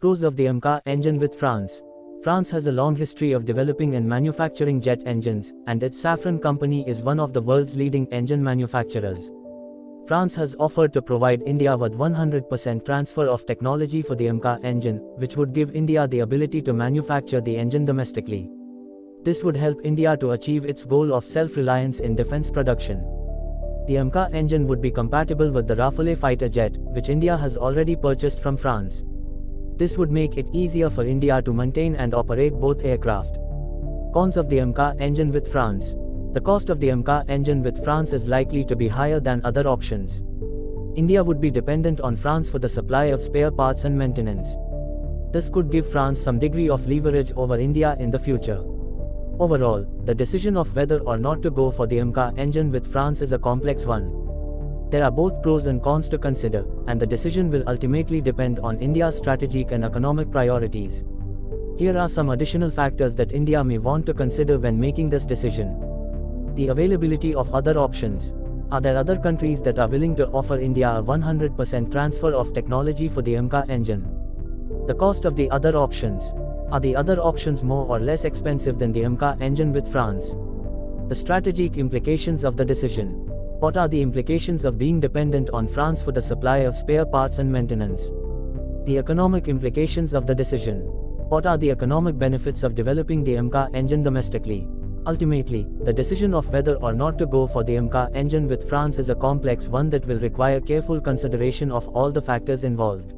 Pros of the Amca engine with France. France has a long history of developing and manufacturing jet engines, and its Safran company is one of the world's leading engine manufacturers. France has offered to provide India with 100% transfer of technology for the Amca engine, which would give India the ability to manufacture the engine domestically. This would help India to achieve its goal of self-reliance in defense production. The Amca engine would be compatible with the Rafale fighter jet, which India has already purchased from France. This would make it easier for India to maintain and operate both aircraft. Cons of the Amca engine with France. The cost of the Amca engine with France is likely to be higher than other options. India would be dependent on France for the supply of spare parts and maintenance. This could give France some degree of leverage over India in the future. Overall, the decision of whether or not to go for the Amca engine with France is a complex one. There are both pros and cons to consider, and the decision will ultimately depend on India's strategic and economic priorities. Here are some additional factors that India may want to consider when making this decision. The availability of other options. Are there other countries that are willing to offer India a 100% transfer of technology for the Amca engine? The cost of the other options. Are the other options more or less expensive than the Amca engine with France? The strategic implications of the decision. What are the implications of being dependent on France for the supply of spare parts and maintenance? The economic implications of the decision. What are the economic benefits of developing the Amca engine domestically? Ultimately, the decision of whether or not to go for the Amca engine with France is a complex one that will require careful consideration of all the factors involved.